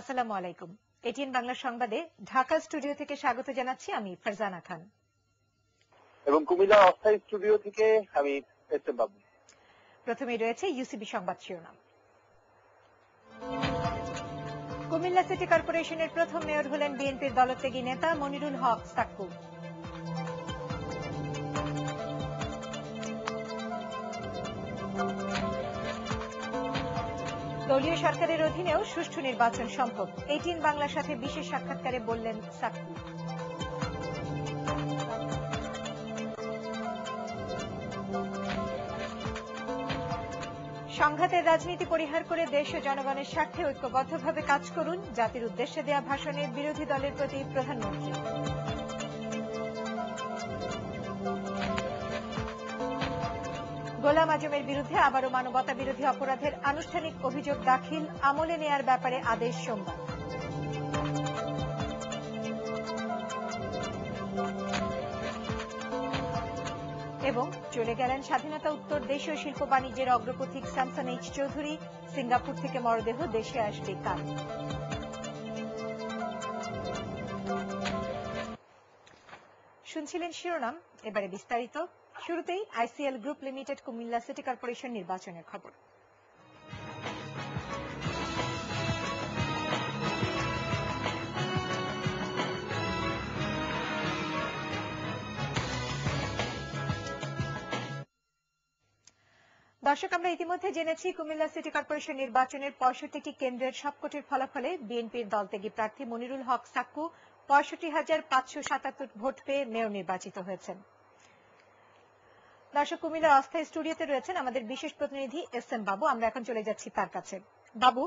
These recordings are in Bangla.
আসসালামু আলাইকুম। এটিএন বাংলা সংবাদে ঢাকা স্টুডিও থেকে স্বাগত জানাচ্ছি আমি ফারজানা খান এবং কুমিল্লা অস্থায়ী স্টুডিও থেকে আমি এস এম বাবু। প্রথমেই রয়েছে ইউসিবি সংবাদ শিরোনাম। কুমিল্লা সিটি কর্পোরেশনের প্রথম মেয়র হলেন বিএনপির দলত্যাগী নেতা মনিরুল হক সাক্কু। দলীয় সরকারের অধীনেও সুষ্ঠু নির্বাচন সম্ভব, এটিএন বাংলার সাথে বিশেষ সাক্ষাৎকারে বললেন সাক্কু। সংঘাতের রাজনীতি পরিহার করে দেশ ও জনগণের স্বার্থে ঐক্যবদ্ধভাবে কাজ করুন, জাতির উদ্দেশ্যে দেয়া ভাষণে বিরোধী দলের প্রতি প্রধানমন্ত্রী। গোলাম আজমের বিরুদ্ধে আবারও মানবতা বিরোধী অপরাধের আনুষ্ঠানিক অভিযোগ দাখিল, আমলে নেয়ার ব্যাপারে আদেশ সোমবার। এবং চলে গেলেন স্বাধীনতা উত্তর দেশীয় শিল্প বাণিজ্যের অগ্রপথিক স্যামসন এইচ চৌধুরী, সিঙ্গাপুর থেকে মরদেহ দেশে আসবে কাল। শুনছিলেন শিরোনাম, এবারে বিস্তারিত। শুরুতেই ICL group limited Comilla city corporation নির্বাচনের খবর। দর্শক, আমরা ইতিমধ্যে জেনেছি কুমিল্লা সিটি কর্পোরেশন নির্বাচনের 65টি কেন্দ্রের সবকটির ফলাফলে বিএনপির দলত্যাগী প্রার্থী মনিরুল হক সাক্কু 65,577 ভোট পেয়ে মেয়র নির্বাচিত হয়েছেন। দর্শক, কুমিল্লার অস্থায়ী স্টুডিওতে রয়েছেন আমাদের বিশেষ প্রতিনিধি এস এম বাবু। আমরা এখন চলে যাচ্ছি তার কাছে। বাবু,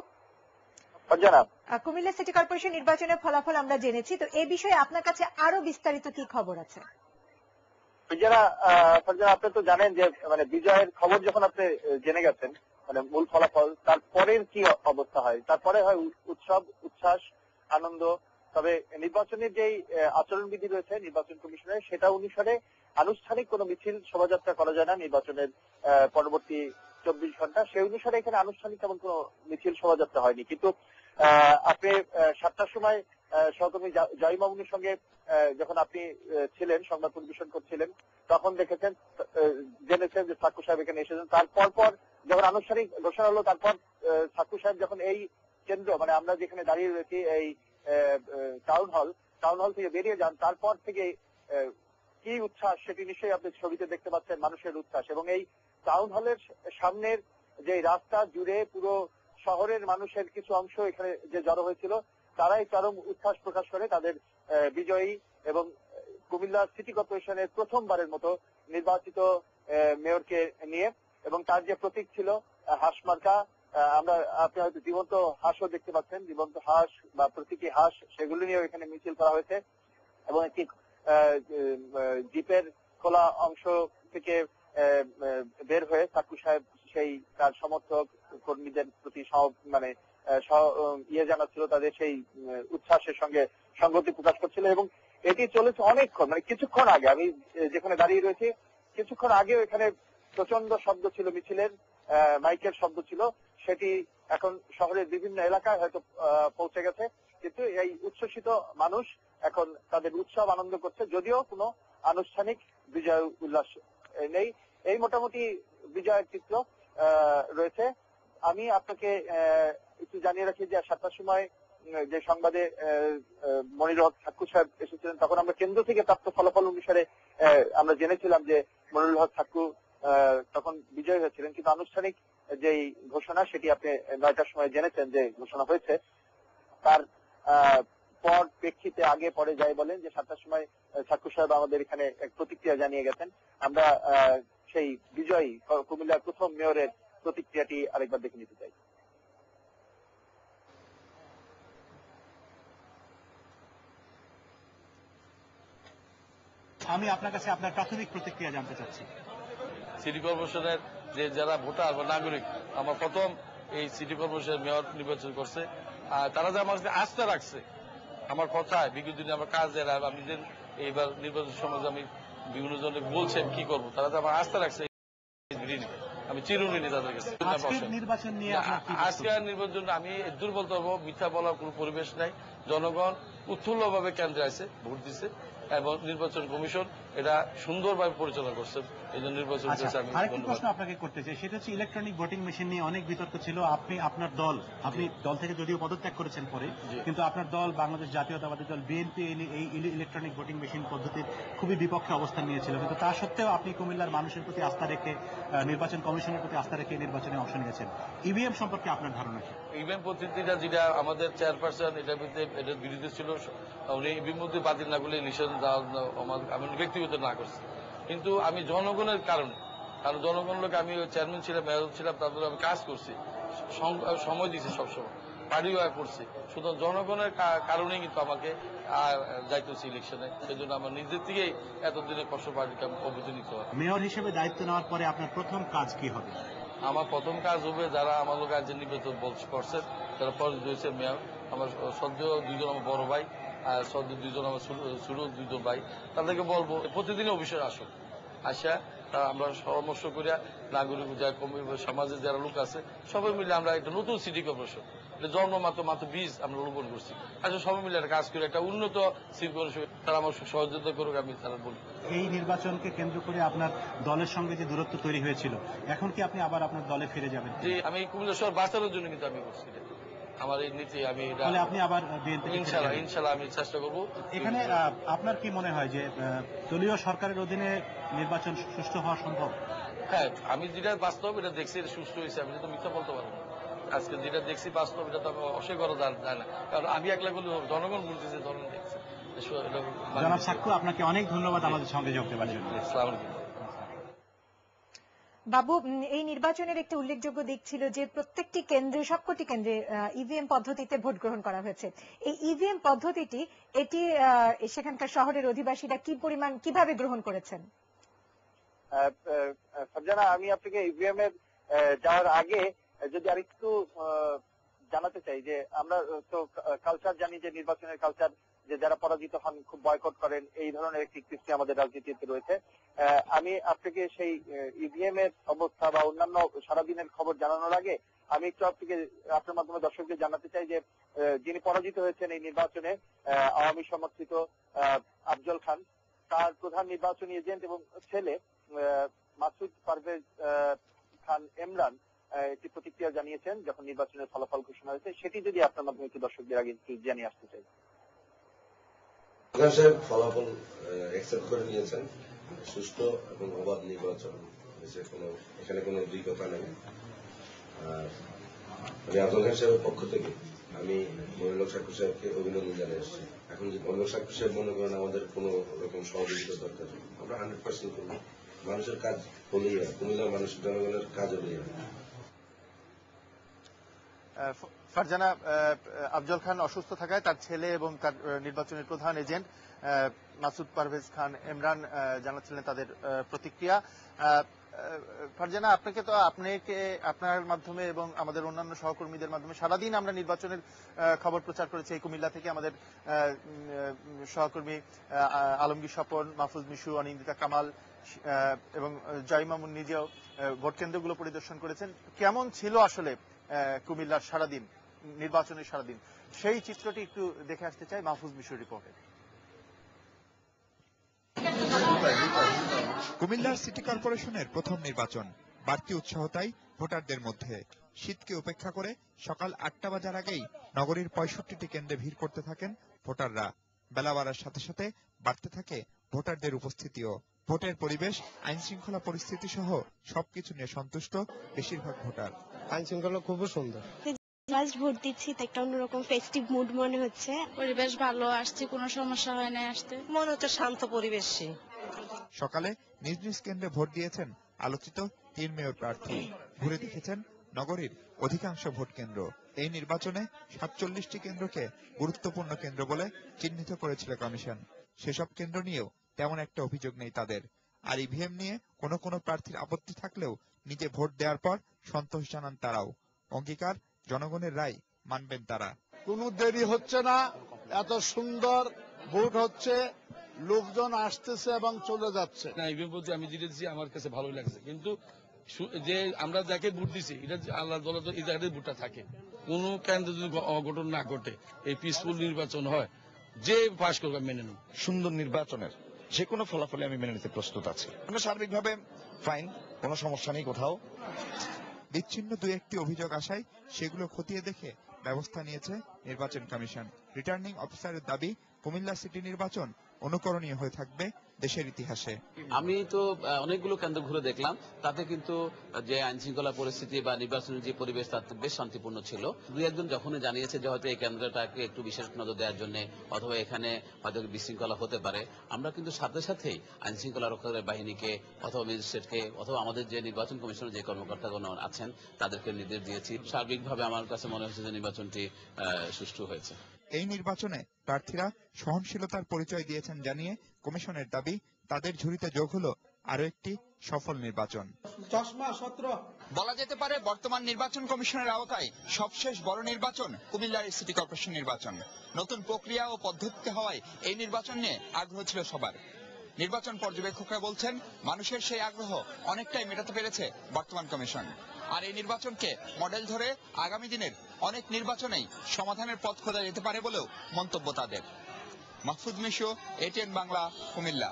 কুমিল্লা সিটি কর্পোরেশন নির্বাচনের ফলাফল আমরা জেনেছি, তো এই বিষয়ে আপনার কাছে আরো বিস্তারিত কি খবর আছে? আপনি তো জানেন যে বিজয়ের খবর যখন আপনি জেনে গেছেন, মূল ফলাফল, তারপরের কি অবস্থা হয়? তারপরে হয় উৎসব, উচ্ছ্বাস, আনন্দ। তবে নির্বাচনের যেই আচরণবিধি রয়েছে নির্বাচন কমিশনের, সেটা অনুসারে আনুষ্ঠানিক কোনো মিছিল শোভাযাত্রা করা যায় না নির্বাচনের পরবর্তী 24 ঘন্টা। সেই অনুসারে এখানে আনুষ্ঠানিক তেমন কোনো মিছিল শোভাযাত্রা হয়নি। কিন্তু আপনি 7টার সময় সহকর্মী জয় মামুনের সঙ্গে যখন আপনি ছিলেন, সংবাদ পরিবেশন করছিলেন, তখন জেনেছেন যে সাক্কু সাহেব এখানে এসেছেন। তারপর যখন আনুষ্ঠানিক ঘোষণা হলো, তারপর সাক্কু সাহেব যখন এই কেন্দ্র আমরা যেখানে দাঁড়িয়ে রয়েছি এই টাউন হল থেকে বেরিয়ে যান, তারপর থেকে কি উচ্ছ্বাস সেটি নিশ্চয়ই আপনি ছবিতে দেখতে পাচ্ছেন, মানুষের উচ্ছ্বাস। এবং এই টাউন হলের সামনের যে রাস্তা জুড়ে পুরো শহরের মানুষের কিছু অংশ এখানে যে জড়ো হয়েছিল, তারাই চরম উচ্ছ্বাস প্রকাশ করে তাদের বিজয়ী এবং কুমিল্লা সিটি কর্পোরেশনের প্রথমবারের মতো নির্বাচিত মেয়রকে নিয়ে। এবং তার যে প্রতীক ছিল হাঁস মার্কা, আপনি হয়তো জীবন্ত হাঁসও দেখতে পাচ্ছেন, জীবন্ত হাঁস বা প্রতীকী হাঁস, সেগুলো নিয়েও এখানে মিছিল করা হয়েছে। এবং একটি জিপের খোলা অংশ থেকে বের হয়ে সাক্কু সাহেব সেই তার সমর্থক কর্মীদের প্রতি জানাচ্ছিল, তাদের সেই উচ্ছ্বাসের সঙ্গে সংগতি প্রকাশ করছিল। এবং এটি চলেছে অনেকক্ষণ, কিছুক্ষণ আগে আমি যেখানে দাঁড়িয়ে রয়েছি, কিছুক্ষণ আগেও এখানে প্রচন্ড শব্দ ছিল, মিছিলের মাইকের শব্দ ছিল। সেটি এখন শহরের বিভিন্ন এলাকায় হয়তো পৌঁছে গেছে। কিন্তু এই উচ্ছ্বসিত মানুষ এখন তাদের উৎসব আনন্দ করছে, যদিও কোনো আনুষ্ঠানিক বিজয় উল্লাস নেই। এই মোটামুটি বিজয়ের চিত্র রয়েছে। আমি আপনাকে একটু জানিয়ে রাখি যে 7টার সময় যে সংবাদে মনিরুল হক সাক্কু সাহেব এসেছিলেন, তখন আমরা কেন্দ্র থেকে প্রাপ্ত ফলাফল অনুসারে আমরা জেনেছিলাম যে মনিরুল হক সাক্কু তখন বিজয়ী হয়েছিলেন। কিন্তু আনুষ্ঠানিক যেই ঘোষণা, সেটি আপনি 9টার সময় জেনেছেন যে ঘোষণা হয়েছে। তার পর প্রেক্ষিতে আগে পরে যাই বলেন যে 7টার সময় সাক্কু সাহেব আমাদের এখানে এক প্রতিক্রিয়া জানিয়ে গেছেন। আমরা সেই বিজয়ী কুমিল্লার প্রথম মেয়রের প্রতিক্রিয়াটি আরেকবার দেখে নিতে চাই। আমি আপনার কাছে আপনার প্রাথমিক প্রতিক্রিয়া জানতে চাচ্ছি। সিটি কর্পোরেশনের যে যারা ভোটার বা নাগরিক, আমার প্রথম এই সিটি কর্পোরেশনের মেয়র নির্বাচন করছে, তারা যে আমার আস্থা রাখছে আমার কথায়, বিগত দিনে আমার কাজের, আর আমি যে এইবার নির্বাচন সমাজে আমি বিভিন্ন জনে বলছেন কি করবো, তারা যে আমার আস্থা রাখছে আমি চিরঋণী তাদের কাছে। আজকের নির্বাচন নিয়ে আপনার কি বক্তব্য? আজকের নির্বাচন আমি দুর্বল করবো, মিথ্যা বলার কোনো পরিবেশ নাই। জনগণ উৎফুল্লভাবে কেন্দ্রে আছে, ভোট দিছে এবং নির্বাচন কমিশন এটা সুন্দরভাবে পরিচালনা করছে। এই জন্য নির্বাচন আচ্ছা, কমিশন আমি আরেকটি ধন্যবাদ। প্রশ্ন আপনাকে করতে চাই, সেটা হচ্ছে ইলেকট্রনিক ভোটিং মেশিন নিয়ে অনেক বিতর্ক ছিল। আপনার দল, আপনি দল থেকে যদিও পদত্যাগ করেছেন পরে, জি। কিন্তু আপনার দল বাংলাদেশ জাতীয়তাবাদী দল বিএনপি এই ইলেকট্রনিক ভোটিং মেশিন পদ্ধতির খুবই বিপক্ষে অবস্থান নিয়েছিল, কিন্তু তা সত্ত্বেও আপনি কুমিল্লার মানুষের প্রতি আস্থা রেখে, নির্বাচন কমিশনের প্রতি আস্থা রেখে নির্বাচনে অংশ নিয়েছেন। ইভিএম সম্পর্কে আপনার ধারণা কি? ইভিএম পদ্ধতিটা যেটা আমাদের চেয়ারপারসন এটার বিরুদ্ধে ছিল, উনি ইভিএম মধ্যে বাতিল না করলে নিষেধ আমি ব্যক্তিগত না করছি, কিন্তু আমি জনগণের কারণে, কারণ জনগণ লোক, আমি চেয়ারম্যান ছিলাম, মেয়র ছিলাম, তারপরে আমি কাজ করছি, সময় দিয়েছি সবসময়, পার্টিও করছি, শুধু জনগণের কারণেই কিন্তু আমাকে যাইতে হচ্ছে ইলেকশনে। সেই জন্য আমার নিজের থেকেই এতদিনের কষ্ট পার্টিকে আমি অবধি নিতে হয়। মেয়র হিসেবে দায়িত্ব নেওয়ার পরে আপনার প্রথম কাজ কি হবে? আমার প্রথম কাজ হবে, যারা আমার লোক আজ নির্বাচন করছেন, যারা পরাজিত হয়েছে মেয়র, আমার সদ্য দুইজন আমার বড় ভাই, আর সদ্য দুইজন আমার ছোট দুইজন ভাই, তাদেরকে বলবো প্রতিদিনই অফিসে আসুন, আসা আমরা পরামর্শ করিয়া নাগরিক সমাজে যারা লোক আছে সবাই মিলে আমরা একটা নতুন সিটি কর্পোরেশন, জন্ম মাত্র বীজ আমরা রোপণ করছি, আসলে সবাই মিলে একটা কাজ করে একটা উন্নত সিটি কর্পোরেশন, তারা আমার সহযোগিতা করুক, আমি তারা বলি। এই নির্বাচনকে কেন্দ্র করে আপনার দলের সঙ্গে যে দূরত্ব তৈরি হয়েছিল, এখন কি আপনি আবার আপনার দলে ফিরে যাবেন? যে আমি কুমিল্লা শহর বাঁচানোর জন্য কিন্তু আমি করছি আমার এই নীতি, আমি তাহলে আপনি আবার বিএনপি? ইনশাল্লাহ আমি চেষ্টা করবো। এখানে আপনার কি মনে হয় যে দলীয় সরকারের অধীনে নির্বাচন সুষ্ঠু হওয়া সম্ভব? হ্যাঁ, আমি যেটা বাস্তব এটা দেখছি, এটা সুষ্ঠু হয়েছে, আমি তো মিথ্যা বলতে পারবো না। আজকে যেটা দেখছি বাস্তব, এটা তো আমি অস্বীকার করা যায় না, কারণ আমি একলা করলে জনগণ বলতেছে, জনগণ দেখছে। জনাব সাক্কু, আপনাকে অনেক ধন্যবাদ আমাদের সঙ্গে যোগ দেওয়ার জন্য। আসসালামু আলাইকুম। বাবু, এই নির্বাচনের একটি উল্লেখযোগ্য দিক ছিল যে প্রত্যেকটি কেন্দ্রে, সবকটি কেন্দ্রে ইভিএম পদ্ধতিতে ভোট গ্রহণ করা হয়েছে। এই ইভিএম পদ্ধতিটি এটি সেখানকার শহরের অধিবাসীরা কিভাবে গ্রহণ করেছেন? ফারজানা, আমি আপনাকে ইভিএম এর যাওয়ার আগে যদি আরেকটু জানাতে চাই যে আমরা তো কালচার জানি, যে নির্বাচনের কালচার, যে যারা পরাজিত হন খুব বয়কট করেন, এই ধরনের একটি কৃষ্টি আমাদের রাজনীতিতে রয়েছে। আমি আপনাকে সেই ইভিএম এর অবস্থা বা অন্যান্য সারাদিনের খবর জানানোর আগে আমি একটু আপনার মাধ্যমে দর্শকদের জানাতে চাই যে যিনি পরাজিত হয়েছেন এই নির্বাচনে, আওয়ামী সমর্থিত আফজল খান, তার প্রধান নির্বাচনী এজেন্ট এবং ছেলে মাসুদ পারভেজ খান এমরান একটি প্রতিক্রিয়া জানিয়েছেন যখন নির্বাচনের ফলাফল ঘোষণা হয়েছে, সেটি যদি আপনার মাধ্যমে একটু দর্শকদের আগে জানিয়ে আসতে চাই। সাহেব ফলাফল অ্যাকসেপ্ট করে নিয়েছেন, সুষ্ঠু এবং অবাধ নির্বাচন হয়েছে, এখানে কোনো দুই কথা নেই। আর আমি আফজল খান সাহেবের পক্ষ থেকে আমি মনিরুল সাক্কু সাহেবকে অভিনন্দন জানিয়ে এসেছি। এখন যদি মনিরুল সাক্কু সাহেব মনে করেন আমাদের কোনো রকম সহযোগিতা দরকার, আমরা 100% করবো। মানুষের কাজ হলেই হয়, কুমিল্লার মানুষের জনগণের কাজ হলেই হয়। ফারজানা, আফজল খান অসুস্থ থাকায় তার ছেলে এবং তার নির্বাচনের প্রধান এজেন্ট মাসুদ পারভেজ খান এমরান জানাচ্ছিলেন তাদের প্রতিক্রিয়া। ফারজানা, আপনার মাধ্যমে এবং আমাদের অন্যান্য সহকর্মীদের মাধ্যমে সারাদিন আমরা নির্বাচনের খবর প্রচার করেছি এই কুমিল্লা থেকে। আমাদের সহকর্মী আলমগীর স্বপন, মাহফুজ মিশু, অনিন্দিতা কামাল এবং জয় মামুন নিজেও ভোট কেন্দ্রগুলো পরিদর্শন করেছেন। কেমন ছিল আসলে কুমিল্লার সারাদিন, নির্বাচনের সারাদিন, সেই চিত্রটি একটু দেখে আসতে চাই মাহফুজ মিশুর রিপোর্টে। কুমিল্লার সিটি কর্পোরেশনের প্রথম নির্বাচন, বাড়তি উৎসাহ তাই ভোটারদের মধ্যে। শীতকে উপেক্ষা করে সকাল 8টা বাজার আগেই নগরীর 65টি কেন্দ্রে ভিড় করতে থাকেন ভোটাররা। বেলা বাড়ার সাথে সাথে বাড়তে থাকে ভোটারদের উপস্থিতিও। ভোটের পরিবেশ, আইন শৃঙ্খলা পরিস্থিতি সহ সবকিছু নিয়ে সন্তুষ্ট বেশিরভাগ ভোটার। আইন শৃঙ্খলা খুব সুন্দর। ফার্স্ট ভোট দিচ্ছি, একটা অন্যরকম ফেস্টিভ মুড মনে হচ্ছে। পরিবেশ ভালো, আসছে, কোনো সমস্যা হয় না, আসতে মনে হচ্ছে শান্ত পরিবেশ। সকালে নিজ নিজ কেন্দ্রে ভোট দিয়েছেন আলোচিত 3 মেয়র প্রার্থী। ঘুরে দেখেছেন নগরীর অধিকাংশ ভোট কেন্দ্র। এই নির্বাচনে 47টি কেন্দ্রকে গুরুত্বপূর্ণ কেন্দ্র বলে চিহ্নিত করেছিল কমিশন। সেসব কেন্দ্র নিয়েও তেমন একটা অভিযোগ নেই তাদের। আর ইভিএম নিয়ে কোনো প্রার্থীর আপত্তি থাকলেও নিজে ভোট দেওয়ার পর সন্তোষ জানান তারাও। অঙ্গীকার, জনগণের রায় মানবেন তারা। কোনো দেরি হচ্ছে না, এত সুন্দর ভোট হচ্ছে, লোকজন আসতেছে এবং চলে যাচ্ছে। না, ইভিএম বলতে আমি যেটা দিচ্ছি আমার কাছে ভালোই লাগছে, কিন্তু যে আমরা যাকে ভোট দিছি এটা আল্লাহ দলত এই জায়গায় ভোটটা থাকে। কোনো কেন্দ্রে যদি অঘটন না ঘটে, এই পিসফুল নির্বাচন হয়, যে পাশ করবে মেনে নেব। সুন্দর নির্বাচনের যে কোনো ফলাফলে আমি মেনে নিতে প্রস্তুত আছি। আমরা সার্বিকভাবে ফাইন, কোনো সমস্যা নেই কোথাও। বিচ্ছিন্ন দুই একটি অভিযোগ আসায় সেগুলো খতিয়ে দেখে ব্যবস্থা নিয়েছে নির্বাচন কমিশন। রিটার্নিং অফিসারের দাবি, কুমিল্লা সিটি নির্বাচন অনুকরণীয় হয়ে থাকবে দেশের ইতিহাসে। আমি তো অনেকগুলো কেন্দ্র ঘুরে দেখলাম, তাতে কিন্তু যে আইন শৃঙ্খলা পরিস্থিতি বা নির্বাচনের যে পরিবেশ তার বেশ শান্তিপূর্ণ ছিল। দুই একজন যখনই জানিয়েছে যে হয়তো এই কেন্দ্রটাকে একটু বিশেষ নজর দেওয়ার জন্য অথবা এখানে হয়তো বিশৃঙ্খলা হতে পারে, আমরা কিন্তু সাথে সাথেই আইন শৃঙ্খলা রক্ষাকারী বাহিনীকে অথবা ম্যাজিস্ট্রেটকে অথবা আমাদের যে নির্বাচন কমিশনের যে কর্মকর্তাগণ আছেন তাদেরকে নির্দেশ দিয়েছি। সার্বিকভাবে আমার কাছে মনে হচ্ছে যে নির্বাচনটি সুষ্ঠু হয়েছে। এই নির্বাচনে প্রার্থীরা সহনশীলতার পরিচয় দিয়েছেন জানিয়ে কমিশনের দাবি, তাদের ঝুড়িতে যোগ হলো আরো একটি সফল নির্বাচন। বলা যেতে পারে বর্তমান নির্বাচন কমিশনের আওতায় সবশেষ বড় নির্বাচন কুমিল্লার সিটি কর্পোরেশন নির্বাচন। নতুন প্রক্রিয়া ও পদ্ধতিতে হওয়ায় এই নির্বাচন নিয়ে আগ্রহ ছিল সবার। নির্বাচন পর্যবেক্ষকরা বলছেন মানুষের সেই আগ্রহ অনেকটাই মেটাতে পেরেছে বর্তমান কমিশন। আর এই নির্বাচনকে মডেল ধরে আগামী দিনের অনেক নির্বাচনেই সমাধানের পথ খোঁজা যেতে পারে বলেও মন্তব্য তাদের। মাহফুজ মিশু, এটিএন বাংলা, কুমিল্লা।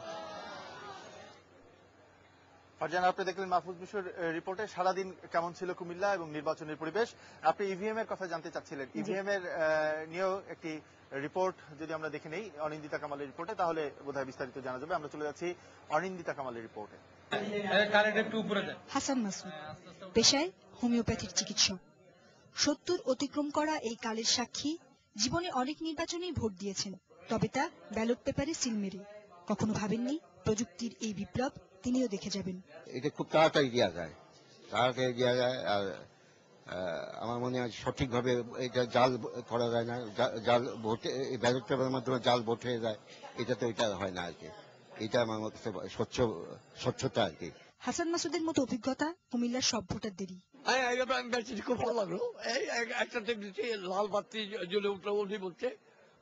ফারজানা, আপনি দেখলেন মাহফুজ মিশুর রিপোর্টে সারাদিন কেমন ছিল কুমিল্লা এবং নির্বাচনের পরিবেশ। আপনি ইভিএম এর কথা জানতে চাচ্ছিলেন। ইভিএম এর নিয়েও একটি রিপোর্ট যদি আমরা দেখে নেই অনিন্দিতা কামালের রিপোর্টে, তাহলে বোধহয় বিস্তারিত জানা যাবে। আমরা চলে যাচ্ছি অনিন্দিতা কামালের রিপোর্টে। হাসান মাসুদ, পেশায় হোমিওপ্যাথির চিকিৎসক। 70 অতিক্রম করা এই কালের সাক্ষী জীবনে অনেক নির্বাচনেই ভোট দিয়েছেন, তবে তা ব্যালট পেপারে সিল মেরে। কখনো ভাবেননি প্রযুক্তির এই বিপ্লব তিনিও দেখে যাবেন। এটা খুব তাড়াতাড়ি দেওয়া যায়, আর আমার মনে হয় সঠিকভাবে এটা জাল করা যায় না। জাল ভোটে ব্যালট পেপারের মাধ্যমে জাল ভোট হয়ে যায়, এটা তো এটা হয় না আর কি। এটা আমার মতে স্বচ্ছতা আর কি। হাসান মাসুদের মতো অভিজ্ঞতা কুমিল্লার সব ভোটারদেরই। খুব ভালো লাগলো। এই একটা দেখেছি লাল বাতি জ্বলে উঠলো, উনি বলছে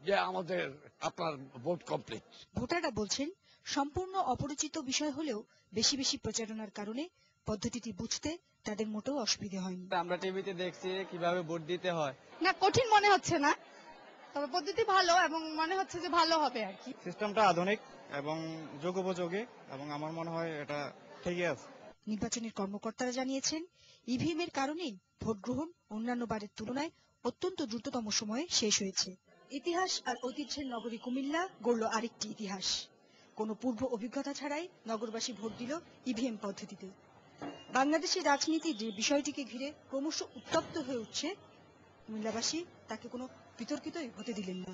যে আমাদের আপনার ভোট কমপ্লিট। ভোটাররা বলছেন সম্পূর্ণ অপরিচিত বিষয় হলেও বেশি বেশি প্রচারণার কারণে পদ্ধতিটি বুঝতে তাদের মোটেও অসুবিধা হয়নি। আমরা টিভিতে দেখছি কিভাবে ভোট দিতে হয়, না কঠিন মনে হচ্ছে না, তবে পদ্ধতি ভালো এবং মনে হচ্ছে যে ভালো হবে আর কি। সিস্টেমটা আধুনিক এবং যুগোপযোগী এবং আমার মনে হয় এটা ঠিকই আছে। নির্বাচনের কর্মকর্তারা জানিয়েছেন ইভিএম এর কারণেই ভোট গ্রহণ অন্যান্য বারের তুলনায় অত্যন্ত দ্রুততম সময়ে শেষ হয়েছে। ইতিহাস আর ঐতিহ্যের নগরী কুমিল্লা গড়ল আরেকটি ইতিহাস। কোনো পূর্ব অভিজ্ঞতা ছাড়াই নগরবাসী ভোট দিল ইভিএম পদ্ধতিতে। বাংলাদেশের রাজনীতির যে বিষয়টিকে ঘিরে ক্রমশ উত্তপ্ত হয়ে উঠছে, কুমিল্লাবাসী তাকে কোনো বিতর্কিতই হতে দিলেন না।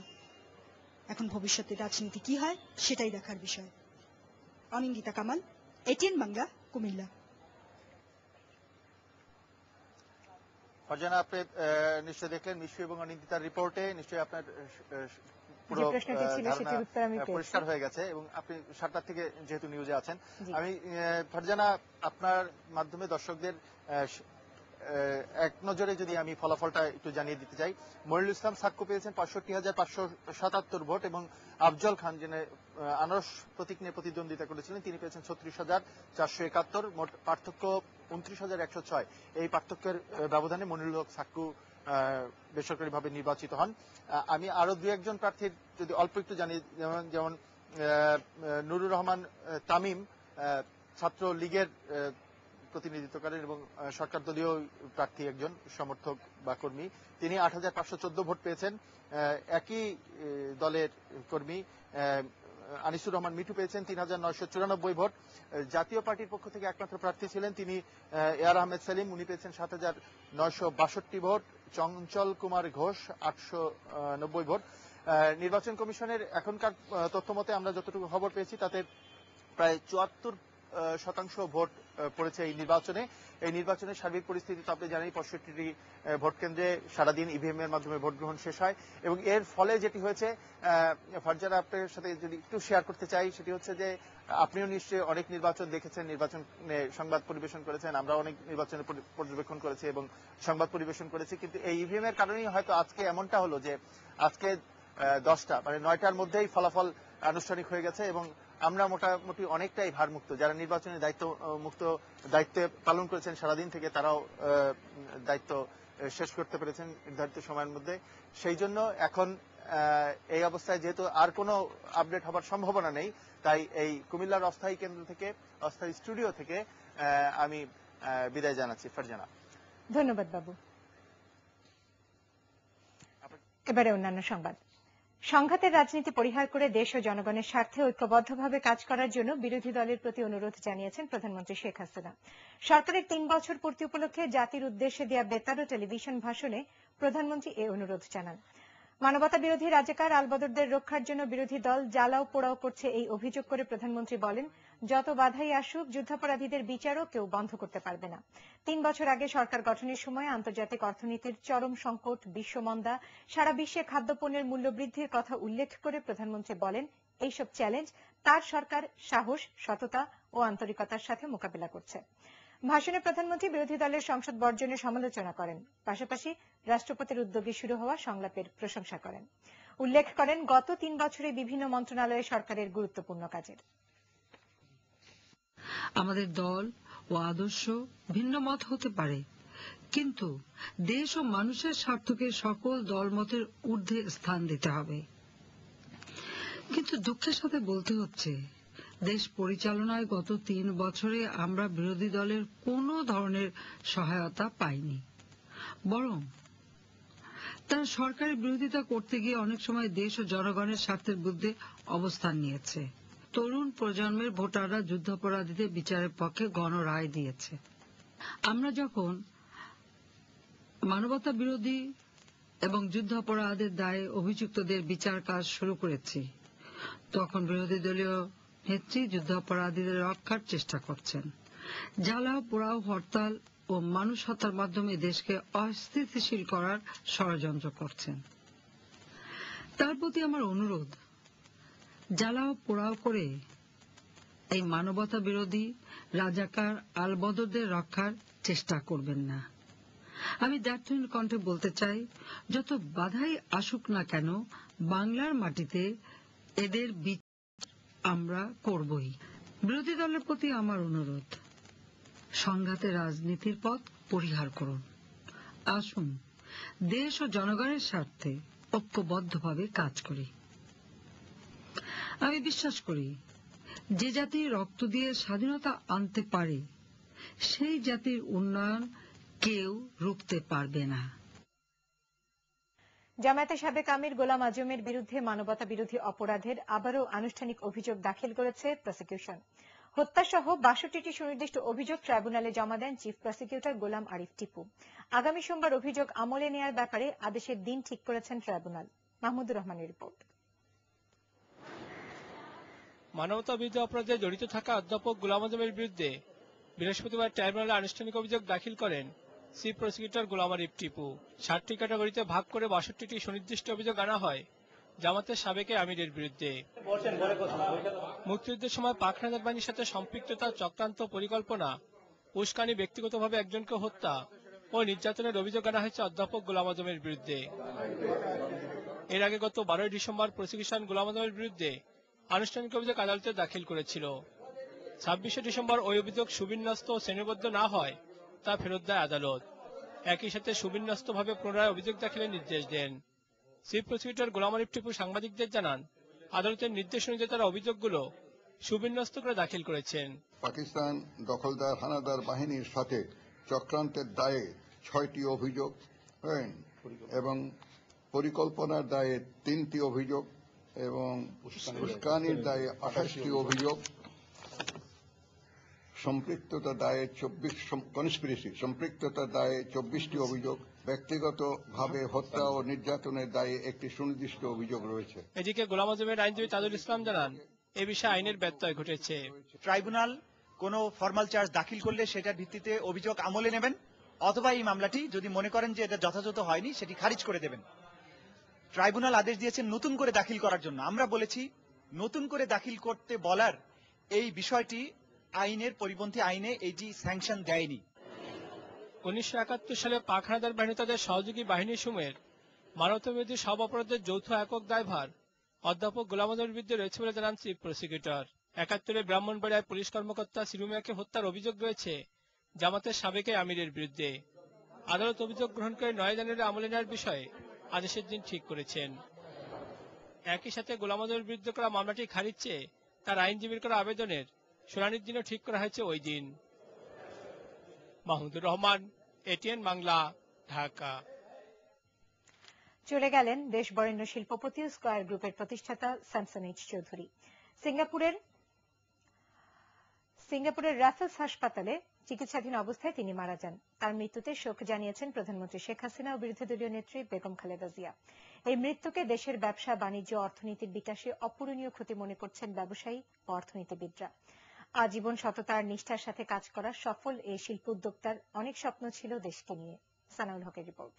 এখন ভবিষ্যতে রাজনীতি কি হয় সেটাই দেখার বিষয়। অনিন্দিতা কামাল, এটিএন বাংলা, কুমিল্লা। ফারজানা, আপনি নিশ্চয়ই দেখলেন মিশু এবং অনিন্দিতার রিপোর্টে। নিশ্চয়ই আপনার পুরো পরিষ্কার হয়ে গেছে এবং আপনি 7টা থেকে যেহেতু নিউজে আছেন, আমি ফারজানা আপনার মাধ্যমে দর্শকদের এক নজরে যদি আমি ফলাফলটা একটু জানিয়ে দিতে চাই। মনিরুল ইসলাম সাক্ষ্য পেয়েছেন 65,577 ভোট এবং আফজল খান, যিনি আনারস প্রতীক নিয়ে প্রতিদ্বন্দ্বিতা করেছিলেন, তিনি পেয়েছেন 36,471। মোট পার্থক্য 29,106। এই পার্থক্যের ব্যবধানে মনিরুল হক সাক্ষ্য বেসরকারিভাবে নির্বাচিত হন। আমি আরো 2-1 প্রার্থীর যদি অল্প একটু জানি, যেমন নুরুর রহমান তামিম ছাত্র লীগের প্রতিনিধিত্ব করেন এবং সরকার দলীয় প্রার্থী, একজন সমর্থক বা কর্মী, তিনি 8,514 ভোট পেয়েছেন। একই দলের কর্মী আনিসুর রহমান মিঠু পেয়েছেন 3,994 ভোট। জাতীয় পার্টির পক্ষ থেকে একমাত্র প্রার্থী ছিলেন তিনি এআর আহমেদ সেলিম, উনি পেয়েছেন 7,962 ভোট। চঞ্চল কুমার ঘোষ 890 ভোট। নির্বাচন কমিশনের এখনকার তথ্য মতে আমরা যতটুকু খবর পেয়েছি তাতে প্রায় 74% ভোট পড়েছে এই নির্বাচনে। এই নির্বাচনের সার্বিক পরিস্থিতি তো আপনি জানেন, 65টি ভোট কেন্দ্রে সারাদিন ইভিএম এর মাধ্যমে ভোট গ্রহণ শেষ হয় এবং এর ফলে যেটি হয়েছে, ফারজানা আপনার সাথে যদি একটু শেয়ার করতে চাই, সেটি হচ্ছে যে আপনিও নিশ্চয়ই অনেক নির্বাচন দেখেছেন, নির্বাচনে সংবাদ পরিবেশন করেছেন, আমরা অনেক নির্বাচনের পর্যবেক্ষণ করেছি এবং সংবাদ পরিবেশন করেছি, কিন্তু এই ইভিএম এর কারণেই হয়তো আজকে এমনটা হলো যে আজকে 10টা মানে 9টার মধ্যেই ফলাফল আনুষ্ঠানিক হয়ে গেছে এবং আমরা মোটামুটি অনেকটাই ভারমুক্ত। যারা নির্বাচনের দায়িত্বে পালন করেছেন সারাদিন থেকে, তারাও দায়িত্ব শেষ করতে পেরেছেন নির্ধারিত সময়ের মধ্যে। সেই জন্য এখন এই অবস্থায় যেহেতু আর কোনো আপডেট হবার সম্ভাবনা নেই, তাই এই কুমিল্লার অস্থায়ী কেন্দ্র থেকে, অস্থায়ী স্টুডিও থেকে আমি বিদায় জানাচ্ছি। ফারজানা, ধন্যবাদ বাবু। এবারে অন্যান্য সংবাদ। সংঘাতের রাজনীতি পরিহার করে দেশ ও জনগণের স্বার্থে ঐক্যবদ্ধভাবে কাজ করার জন্য বিরোধী দলের প্রতি অনুরোধ জানিয়েছেন প্রধানমন্ত্রী শেখ হাসিনা। সরকারের 3 বছর পূর্তি উপলক্ষে জাতির উদ্দেশ্যে দেয়া বেতার ও টেলিভিশন ভাষণে প্রধানমন্ত্রী এই অনুরোধ জানান। মানবতা বিরোধী রাজাকার আলবদরদের রক্ষার জন্য বিরোধী দল জ্বালাও পোড়াও করছে এই অভিযোগ করে প্রধানমন্ত্রী বলেন, যত বাধাই আসুক যুদ্ধাপরাধীদের বিচারও কেউ বন্ধ করতে পারবে না। 3 বছর আগে সরকার গঠনের সময় আন্তর্জাতিক অর্থনীতির চরম সংকট, বিশ্বমন্দা, সারা বিশ্বে খাদ্যপণ্যের মূল্য বৃদ্ধির কথা উল্লেখ করে প্রধানমন্ত্রী বলেন, এইসব চ্যালেঞ্জ তার সরকার সাহস, সততা ও আন্তরিকতার সাথে মোকাবিলা করছে। ভাষণে প্রধানমন্ত্রী বিরোধী দলের সংসদ বর্জনের সমালোচনা করেন, পাশাপাশি রাষ্ট্রপতির উদ্যোগে শুরু হওয়া সংলাপের প্রশংসা করেন। উল্লেখ করেন গত 3 বছরে বিভিন্ন মন্ত্রণালয়ে সরকারের গুরুত্বপূর্ণ কাজের। আমাদের দল ও আদর্শ ভিন্ন মত হতে পারে, কিন্তু দেশ ও মানুষের স্বার্থকে সকল দলমতের ঊর্ধ্বে স্থান দিতে হবে। কিন্তু দুঃখের সাথে বলতে হচ্ছে, দেশ পরিচালনায় গত 3 বছরে আমরা বিরোধী দলের কোনো ধরনের সহায়তা পাইনি, বরং তারা সরকারের বিরোধিতা করতে গিয়ে অনেক সময় দেশ ও জনগণের স্বার্থের বিরুদ্ধে অবস্থান নিয়েছে। তরুণ প্রজন্মের ভোটাররা যুদ্ধাপরাধীদের বিচারের পক্ষে গণরায় দিয়েছে। আমরা যখন মানবতা বিরোধী এবং যুদ্ধাপরাধের দায়ে অভিযুক্তদের বিচার কাজ শুরু করেছি, তখন বিরোধী দলীয় নেত্রী যুদ্ধাপরাধীদের রক্ষার চেষ্টা করছেন। জ্বালাও পোড়াও, হরতাল ও মানুষ হত্যার মাধ্যমে দেশকে অস্থিতিশীল করার ষড়যন্ত্র করছেন। তার প্রতি আমার অনুরোধ, জ্বালাও পোড়াও করে এই মানবতা বিরোধী রাজাকার আলবদরদের রক্ষার চেষ্টা করবেন না। আমি দ্ব্যর্থহীন কণ্ঠে বলতে চাই, যত বাধাই আসুক না কেন বাংলার মাটিতে এদের বিচার আমরা করবই। বিরোধী দলের প্রতি আমার অনুরোধ, সংঘাতের রাজনীতির পথ পরিহার করুন। আসুন দেশ ও জনগণের স্বার্থে ঐক্যবদ্ধভাবে কাজ করি। আমি বিশ্বাস করি, যে জাতি রক্ত দিয়ে স্বাধীনতা আনতে পারে সেই জাতির উন্নয়ন কেউ রুখতে পারবে না। জামায়াতের সাবেক আমির গোলাম আজমের বিরুদ্ধে মানবতা বিরোধী অপরাধের আবারও আনুষ্ঠানিক অভিযোগ দাখিল করেছে প্রসিকিউশন। হত্যাসহ 62টি সুনির্দিষ্ট অভিযোগ ট্রাইব্যুনালে জমা দেন চিফ প্রসিকিউটর গোলাম আরিফ টিপু। আগামী সোমবার অভিযোগ আমলে নেয়ার ব্যাপারে আদেশের দিন ঠিক করেছেন ট্রাইব্যুনাল। মাহমুদুর রহমানের রিপোর্ট। মানবতা বিরোধী অপরাধে জড়িত থাকা অধ্যাপক গোলাম আজমের বিরুদ্ধে বৃহস্পতিবার ট্রাইব্যুনালে আনুষ্ঠানিক অভিযোগ দাখিল করেন চিফ প্রসিকিউটর গোলাম আরিফ টিপু। 7টি ক্যাটাগরিতে ভাগ করে 62টি সুনির্দিষ্ট অভিযোগ আনা হয় জামাতের সাবেক আমিরের বিরুদ্ধে। মুক্তিযুদ্ধের সময় পাক হানাদার বাহিনীর সাথে সম্পৃক্ততা, চক্রান্ত, পরিকল্পনা, উস্কানি, ব্যক্তিগতভাবে একজনকে হত্যা ও নির্যাতনের অভিযোগ আনা হয়েছে অধ্যাপক গোলাম আজমের বিরুদ্ধে। এর আগে গত 12 ডিসেম্বর প্রসিকিউশন গোলাম আজমের বিরুদ্ধে আনুষ্ঠানিক অভিযোগ আদালতে দাখিল করেছিল। 26 ডিসেম্বর ওই অভিযোগ সুবিন্যস্ত ও শ্রেণীবদ্ধ না হয় তা ফেরত দেয় আদালত। একই সাথে সুবিন্যস্তভাবে পুনরায় অভিযোগ দাখিলের নির্দেশ দেন। চিফ প্রসিকিউটর গোলাম আরিফ টিপু সাংবাদিকদের জানান, আদালতের নির্দেশ অনুযায়ী তারা অভিযোগগুলো সুবিন্যস্ত করে দাখিল করেছেন। পাকিস্তান দখলদার হানাদার বাহিনীর সাথে চক্রান্তের দায়ে 6টি অভিযোগ এবং পরিকল্পনার দায়ে 3টি অভিযোগ এবং উস্কানির দায়ে 28টি অভিযোগ, সম্পৃক্ততা দায়ে 24টি অভিযোগ, ব্যক্তিগতভাবে হত্যা ও নির্যাতনের দায়ে একটি সুনির্দিষ্ট অভিযোগ রয়েছে। এদিকে গোলাম আজমের আইনজীবী তাজুল ইসলাম জানান, এ বিষয়ে আইনের ব্যত্যয় ঘটেছে। ট্রাইব্যুনাল কোনো ফরমাল চার্জ দাখিল করলে সেটার ভিত্তিতে অভিযোগ আমলে নেবেন, অথবা এই মামলাটি যদি মনে করেন যে এটা যথাযথ হয়নি সেটি খারিজ করে দেবেন। ট্রাইব্যুনাল আদেশ দিয়েছেন নতুন করে দাখিল করার জন্য। আমরা বলেছি নতুন করে দাখিল করতে বলার এই বিষয়টি আইনের পরিপন্থী, আইনে এটি স্যাংশন দেয়নি। 1971 সালে পাক হানাদার বাহিনী তাদের সহযোগী বাহিনী সমূহের মানবতাবিরোধী সব অপরাধের যৌথ একক দায়ভার অধ্যাপক গোলাম আজমের বিরুদ্ধে রয়েছে বলে জানান চিফ প্রসিকিউটর। ৭১ ব্রাহ্মণবাড়িয়ায় পুলিশ কর্মকর্তা সিরুমিয়াকে হত্যার অভিযোগ রয়েছে জামাতের সাবেক আমিরের বিরুদ্ধে। আদালত অভিযোগ গ্রহণ করে ৯ জানুয়ারি আমলে নেওয়ার বিষয়ে আদেশের দিন ঠিক করেছেন। একই সাথে গোলাম আজমের বিরুদ্ধে করা মামলাটি খারিজ চেয়ে তার আইনজীবীর করা আবেদনের শুনানির দিনও ঠিক করা হয়েছে ওই দিন। মাহমুদুর রহমান, এটিএন বাংলা, ঢাকা। চলে গেলেন দেশ বরেণ্য শিল্পপতি ও স্কয়ার গ্রুপের প্রতিষ্ঠাতা স্যামসন এইচ চৌধুরী। সিঙ্গাপুরের রাফেলস হাসপাতালে চিকিৎসাধীন অবস্থায় তিনি মারা যান। তার মৃত্যুতে শোক জানিয়েছেন প্রধানমন্ত্রী শেখ হাসিনা ও বিরোধী দলীয় নেত্রী বেগম খালেদা জিয়া। এই মৃত্যুকে দেশের ব্যবসা বাণিজ্য অর্থনীতির বিকাশে অপূরণীয় ক্ষতি মনে করছেন ব্যবসায়ী ও অর্থনীতিবিদরা। আজীবন সততার নিষ্ঠার সাথে কাজ করা সফল এই শিল্প উদ্যোক্তার অনেক স্বপ্ন ছিল দেশকে নিয়ে। সানাউল হকের রিপোর্ট।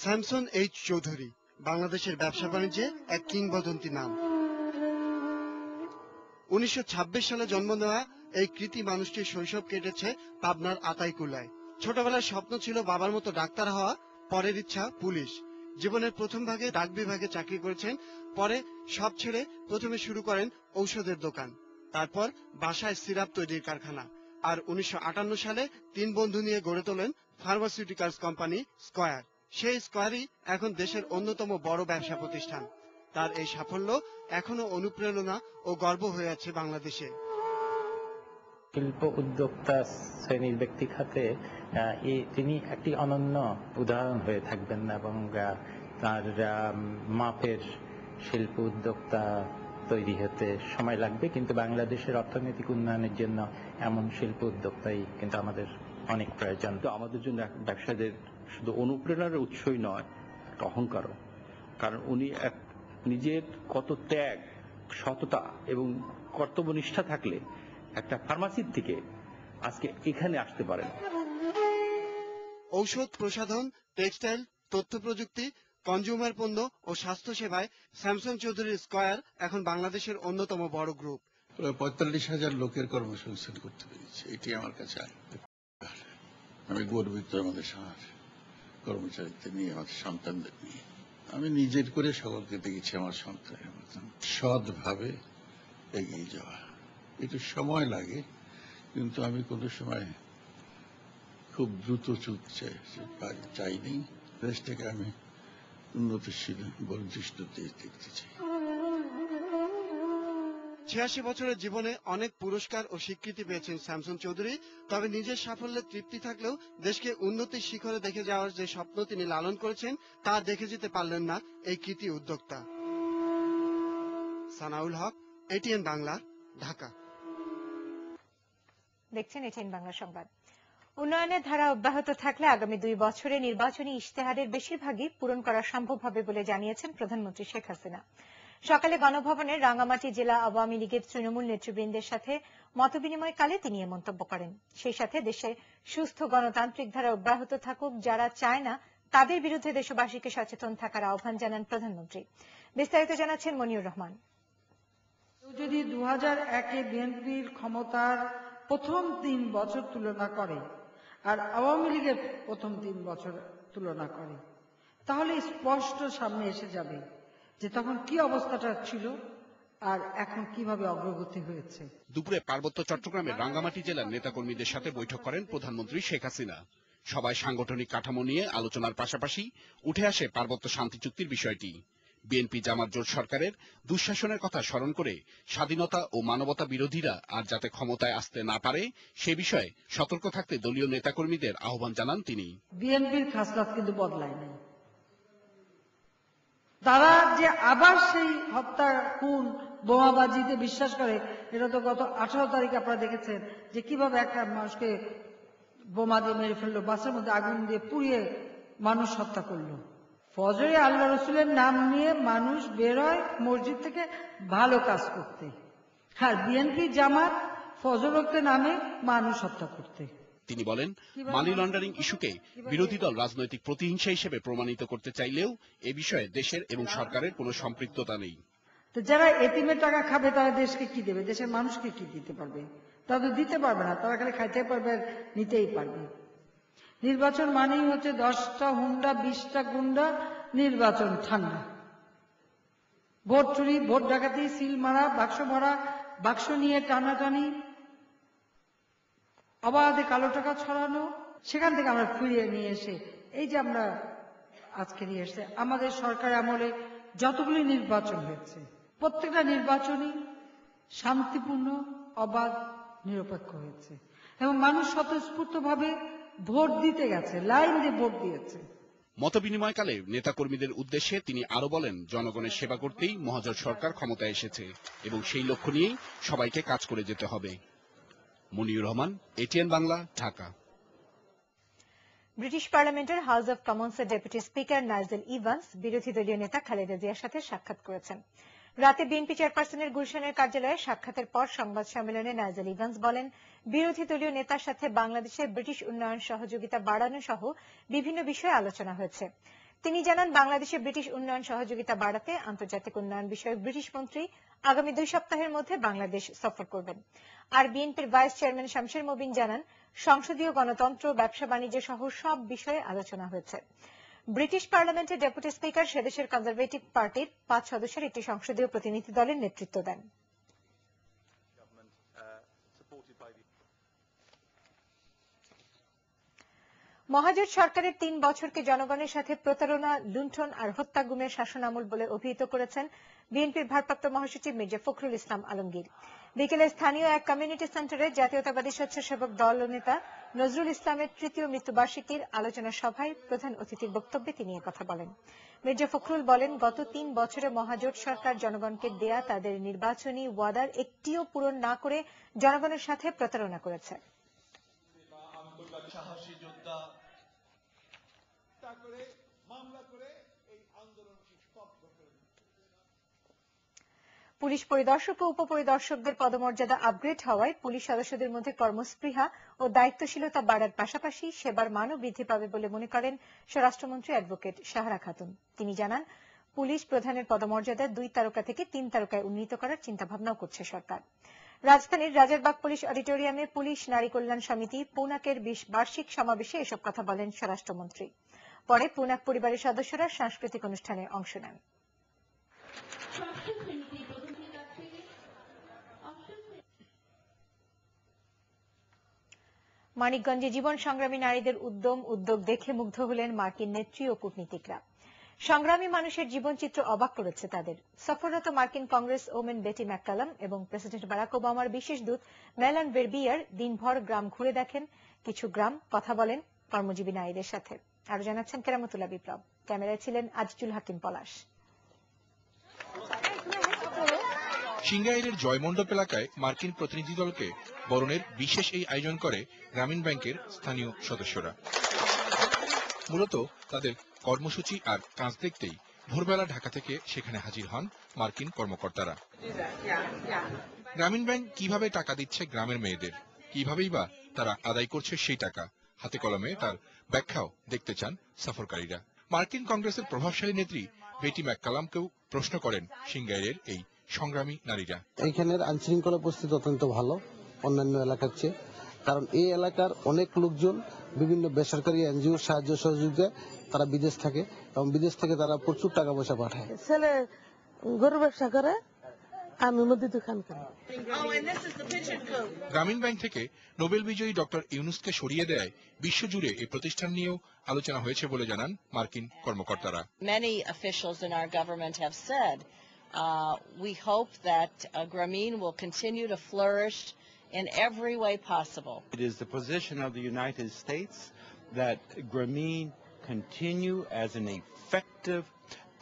স্যামসন এইচ চৌধুরী বাংলাদেশের ব্যবসা বাণিজ্যে এক কিংবদন্তি নাম। ১৯২৬ সালে জন্ম নেওয়া এই কৃতি মানুষটির শৈশব কেটেছে পাবনার আতাইকুলায়। ছোটবেলার স্বপ্ন ছিল বাবার মতো ডাক্তার হওয়া, পরের ইচ্ছা পুলিশ। জীবনের প্রথম ভাগে ডাক বিভাগে চাকরি করেছেন, পরে সব ছেড়ে প্রথমে শুরু করেন ঔষধের দোকান, তারপর বাসায় সিরাপ তৈরির কারখানা। আর ১৯৫৮ সালে ৩ বন্ধু নিয়ে গড়ে তোলেন ফার্মাসিউটিক্যালস কোম্পানি স্কয়ার। সেই স্কয়ারই এখন দেশের অন্যতম বড় ব্যবসা প্রতিষ্ঠান। তার এই সাফল্য এখনো অনুপ্রেরণা ও গর্ব হয়ে আছে বাংলাদেশে। শিল্প উদ্যোক্তা শ্রেণীর ব্যক্তি খাতে তিনি একটি অনন্য উদাহরণ হয়ে থাকবেন এবং তার মাপের শিল্প উদ্যোক্তা তৈরি হতে সময় লাগবে, কিন্তু বাংলাদেশের অর্থনৈতিক উন্নয়নের জন্য এমন শিল্প উদ্যোক্তাই কিন্তু আমাদের অনেক প্রয়োজন। তো আমাদের জন্য ব্যবসায়ীদের শুধু অনুপ্রেরণার উৎসই নয়, একটা অহংকারও। কারণ উনি নিজের কত ত্যাগ, সততা এবং কর্তব্যনিষ্ঠা থাকলে একটা ফার্মাসির থেকে আজকে এখানে আসতে পারেন। ঔষধ প্রসাধন, টেক্সটাইল, তথ্য প্রযুক্তি, কনজিউমার পণ্য ও স্বাস্থ্য সেবায় স্যামসন চৌধুরীর স্কয়ার এখন বাংলাদেশের অন্যতম বড় গ্রুপ। প্রায় ৪৫,০০০ লোকের কর্মসংস্থান করতে পেরেছি, এটি আমার কাছে আমি গর্বিত। আমাদের কর্মচারীদের নিয়ে, আমাদের সন্তানদের নিয়ে আমি নিজের করে সকলকে দেখেছি আমার সন্তানের মতন সৎভাবে এগিয়ে যাওয়া। একটু সময় লাগে, কিন্তু আমি কোনো সময় খুব দ্রুত চাইনি। দেশটাকে আমি উন্নতশীল বলিষ্ঠ দেশ দেখতে চাই। ৮৬ বছরের জীবনে অনেক পুরস্কার ও স্বীকৃতি পেয়েছেন স্যামসন চৌধুরী। তবে নিজের সাফল্যে তৃপ্তি থাকলেও দেশকে উন্নতির শিখরে দেখে যাওয়ার যে স্বপ্ন তিনি লালন করেছেন তা দেখে যেতে পারলেন না এই কৃতি উদ্যোক্তা। সানাউল হক, এটিএন বাংলা, ঢাকা। দেখছেন এটিএন বাংলা সংবাদ। উন্নয়নের ধারা অব্যাহত থাকলে আগামী ২ বছরে নির্বাচনী ইশতেহারের বেশিরভাগই পূরণ করা সম্ভব হবে বলে জানিয়েছেন প্রধানমন্ত্রী শেখ হাসিনা। সকালে গণভবনে রাঙ্গামাটি জেলা আওয়ামী লীগের তৃণমূল নেতৃবৃন্দের সাথে মতবিনিময়কালে তিনি এ মন্তব্য করেন। সেই সাথে দেশে সুস্থ গণতান্ত্রিক ধারা অব্যাহত থাকুক, যারা চায় না তাদের বিরুদ্ধে দেশবাসীকে সচেতন থাকার আহ্বান জানান প্রধানমন্ত্রী। বিস্তারিত জানাচ্ছেন মনিউর রহমান। যদি 2001-এ বিএনপির ক্ষমতার প্রথম 3 বছর তুলনা করে আর আওয়ামী লীগের প্রথম 3 বছর তুলনা করে, তাহলে স্পষ্ট সামনে এসে যাবে যে তখন কি অবস্থাটা ছিল আর এখন কিভাবে অগ্রগতি হয়েছে। দুপুরে পার্বত্য চট্টগ্রামের রাঙ্গামাটি জেলার নেতাকর্মীদের সাথে বৈঠক করেন প্রধানমন্ত্রী শেখ হাসিনা। সভায় সাংগঠনিক কাঠামো নিয়ে আলোচনার পাশাপাশি উঠে আসে পার্বত্য শান্তি চুক্তির বিষয়টি। বিএনপি জামাত জোট সরকারের দুঃশাসনের কথা স্মরণ করে স্বাধীনতা ও মানবতা বিরোধীরা আর যাতে ক্ষমতায় আসতে না পারে সে বিষয়ে সতর্ক থাকতে দলীয় নেতাকর্মীদের আহ্বান জানান তিনি। বিএনপির খাসলাত কিন্তু বদলায় নাই। তারা যে আবার সেই হত্যা, খুন, বোমাবাজিতে বিশ্বাস করে, এটা তো গত 18 তারিখ আপনারা দেখেছেন যে কিভাবে একটা মানুষকে বোমা দিয়ে মেরে ফেললো, বাসের মধ্যে আগুন দিয়ে পুড়িয়ে মানুষ হত্যা করলো। ফজরে আল্লাহ রসুলের নাম নিয়ে মানুষ বের হয় মসজিদ থেকে ভালো কাজ করতে, আর বিএনপি জামাত ফজর ওয়াক্তে নামে মানুষ হত্যা করতে। তিনি বলেন, মানি লন্ডারিং ইস্যুকে বিরোধী দল রাজনৈতিক প্রতিহিংসা হিসেবে প্রমাণিত করতে চাইলেও এ বিষয়ে দেশের এবং সরকারের কোনো সম্পৃক্ততা নেই। তো যারা এতিমের টাকা খাবে তারা দেশকে কি দেবে, দেশের মানুষকে কি দিতে পারবে? তারা তো দিতে পারবে না, তারা খালি খাইতে পারবে আর নিতেই পারবে। নির্বাচন মানেই হচ্ছে 10টা হুন্ডা 20টা গুন্ডা, নির্বাচন ঠান্ডা। ভোট চুরি, ভোট ডাকাতি, সিল মারা, বাক্স ভরা, বাক্স নিয়ে টানাটানি, অবাধে কালো টাকা ছড়ানো, সেখান থেকে আমরা ফিরিয়ে নিয়ে এসে এই যে আমরা আজকে নিয়ে এসে আমাদের সরকার আমলে যতগুলি নির্বাচন হয়েছে প্রত্যেকটা নির্বাচনই শান্তিপূর্ণ, অবাধ, নিরপেক্ষ হয়েছে এবং মানুষ স্বতঃস্ফূর্তভাবে ভোট দিতে গেছে, লাইন দিয়ে ভোট দিয়েছে। মতবিনিময়কালে নেতাকর্মীদের উদ্দেশ্যে তিনি আরো বলেন, জনগণের সেবা করতেই মহাজোট সরকার ক্ষমতায় এসেছে এবং সেই লক্ষ্য নিয়েই সবাইকে কাজ করে যেতে হবে। মনিউর রহমান, এটিএন বাংলা, ঢাকা। ব্রিটিশ পার্লামেন্টের হাউস অব কমন্সের ডেপুটি স্পিকার নাইজেল ইভান্স বিরোধী দলীয় নেতা খালেদা জিয়ার সাথে সাক্ষাৎ করেছেন। রাতে বিএনপি চেয়ারপারসনের গুলশানের কার্যালয়ে সাক্ষাতের পর সংবাদ সম্মেলনে নাইজেল ইভান্স বলেন, বিরোধী দলীয় নেতার সাথে বাংলাদেশের ব্রিটিশ উন্নয়ন সহযোগিতা বাড়ানো সহ বিভিন্ন বিষয়ে আলোচনা হয়েছে। তিনি জানান, বাংলাদেশে ব্রিটিশ উন্নয়ন সহযোগিতা বাড়াতে আন্তর্জাতিক উন্নয়ন বিষয়ক ব্রিটিশ মন্ত্রী আগামী 2 সপ্তাহের মধ্যে বাংলাদেশ সফর করবেন। আর বিএনপির ভাইস চেয়ারম্যান শামসুর মুবিন জানান, সংসদীয় গণতন্ত্র, ব্যবসা বাণিজ্য সহ সব বিষয়ে আলোচনা হয়েছে। ব্রিটিশ পার্লামেন্টের ডেপুটি স্পিকার সেদেশের কনজারভেটিভ পার্টির 5 সদস্যের একটি সংসদীয় প্রতিনিধি দলের নেতৃত্ব দেন। মহাজোট সরকারের 3 বছরকে জনগণের সাথে প্রতারণা, লুণ্ঠন আর হত্যা গুমের শাসনামল বলে অভিহিত করেছেন বিএনপির ভারপ্রাপ্ত মহাসচিব মির্জা ফখরুল ইসলাম আলমগীর। বিকেলে স্থানীয় এক কমিউনিটি সেন্টারে জাতীয়তাবাদী স্বেচ্ছাসেবক দল নেতা নজরুল ইসলামের 3য় মৃত্যুবার্ষিকীর আলোচনা সভায় প্রধান অতিথির বক্তব্যে তিনি কথা বলেন। মির্জা ফখরুল বলেন, গত 3 বছরে মহাজোট সরকার জনগণকে দেয়া তাদের নির্বাচনী ওয়াদার একটিও পূরণ না করে জনগণের সাথে প্রতারণা করেছে। পুলিশ পরিদর্শক ও উপপরিদর্শকদের পদমর্যাদা আপগ্রেড হওয়ায় পুলিশ সদস্যদের মধ্যে কর্মস্পৃহা ও দায়িত্বশীলতা বাড়ার পাশাপাশি সেবার মানও বৃদ্ধি পাবে বলে মনে করেন স্বরাষ্ট্রমন্ত্রী অ্যাডভোকেট সাহারা খাতুন। তিনি জানান, পুলিশ প্রধানের পদমর্যাদা 2 তারকা থেকে 3 তারকায় উন্নীত করার চিন্তাভাবনাও করছে সরকার। রাজধানীর রাজারবাগ পুলিশ অডিটোরিয়ামে পুলিশ নারী কল্যাণ সমিতি পুনাকের বার্ষিক সমাবেশে এসব কথা বলেন স্বরাষ্ট্রমন্ত্রী। পরে পুনাক পরিবারের সদস্যরা সাংস্কৃতিক অনুষ্ঠানে অংশ নেন। মানিকগঞ্জে জীবন সংগ্রামী নারীদের উদ্যোগ দেখে মুগ্ধ হলেন মার্কিন নেত্রী ও কূটনীতিকরা। সংগ্রামী মানুষের জীবনচিত্র অবাক করেছে তাদের। সফররত মার্কিন কংগ্রেস ওমেন বেটি ম্যাককালাম এবং প্রেসিডেন্ট বারাক ওবামার বিশেষ দূত মেলান বেরবিয়ার দিনভর গ্রাম ঘুরে দেখেন, কিছু গ্রাম কথা বলেন কর্মজীবী নারীদের সাথে। আরো জানাচ্ছেন কেরামতুল্লাহ বিপ্লব। ক্যামেরায় ছিলেন আজিজুল হাকিম পলাশ। সিংগাইরের জয়মণ্ডপ এলাকায় মার্কিন প্রতিনিধি দলকে বরণের বিশেষ এই আয়োজন করে গ্রামীণ ব্যাংকের স্থানীয় সদস্যরা। মূলত তাদের কর্মসূচি আর কাজ দেখতেই ভোরবেলা ঢাকা থেকে সেখানে হাজির হন মার্কিন কর্মকর্তারা। গ্রামীণ ব্যাংক কিভাবে টাকা দিচ্ছে গ্রামের মেয়েদের, কিভাবেই বা তারা আদায় করছে সেই টাকা, হাতে কলমে তার ব্যাখ্যাও দেখতে চান সফরকারীরা। মার্কিন কংগ্রেসের প্রভাবশালী নেত্রী বেটি ম্যাককালামকেও প্রশ্ন করেন সিংগাইরের এই সংগ্রামী নারীরা। এইখানের আইনশৃঙ্খলা পরিস্থিতি অত্যন্ত ভালো অন্যান্য এলাকার চেয়ে, কারণ এই এলাকার অনেক লোকজন বিভিন্ন বেসরকারি এনজিও সাহায্য সহযোগিতায় তারা বিদেশ থাকে এবং বিদেশ থেকে তারা প্রচুর টাকা পয়সা পাঠায়। ছেলে গরু ব্যবসা করে, আমি মুদি দোকান করি। গ্রামীণ ব্যাংক থেকে নোবেল বিজয়ী ডক্টর ইউনুসকে সরিয়ে দেয় বিশ্বজুড়ে এই প্রতিষ্ঠান নিয়েও আলোচনা হয়েছে বলে জানান মার্কিন কর্মকর্তারা। Many officials in our government have said we hope that Grameen will continue to flourish in every way possible. It is the position of the United States that Grameen continue as an effective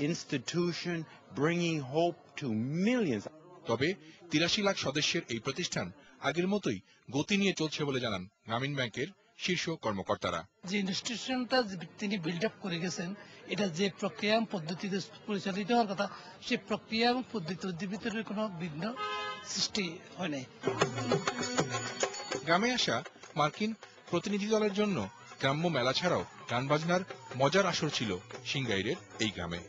institution bringing hope to millions. তবে 83 লাখ সদস্যের এই প্রতিষ্ঠান আগের মতোই গতি নিয়ে চলছে বলে জানান গ্রামীণ ব্যাংকের শীর্ষ কর্মকর্তারা। যে ইনস্টিটিউশনটা তিনি বিল্ড আপ করে গেছেন, এটা যে প্রক্রিয়া এবং পদ্ধতিতে পরিচালিত হওয়ার কথা, সেই প্রক্রিয়া এবং পদ্ধতির ভিতরে কোনো বিঘ্ন সৃষ্টি হয় নাই। গ্রামে আসা মার্কিন প্রতিনিধি দলের জন্য গ্রাম্য মেলা ছাড়াও গান বাজনার মজার আসর ছিল সিংগাইরের এই গ্রামে।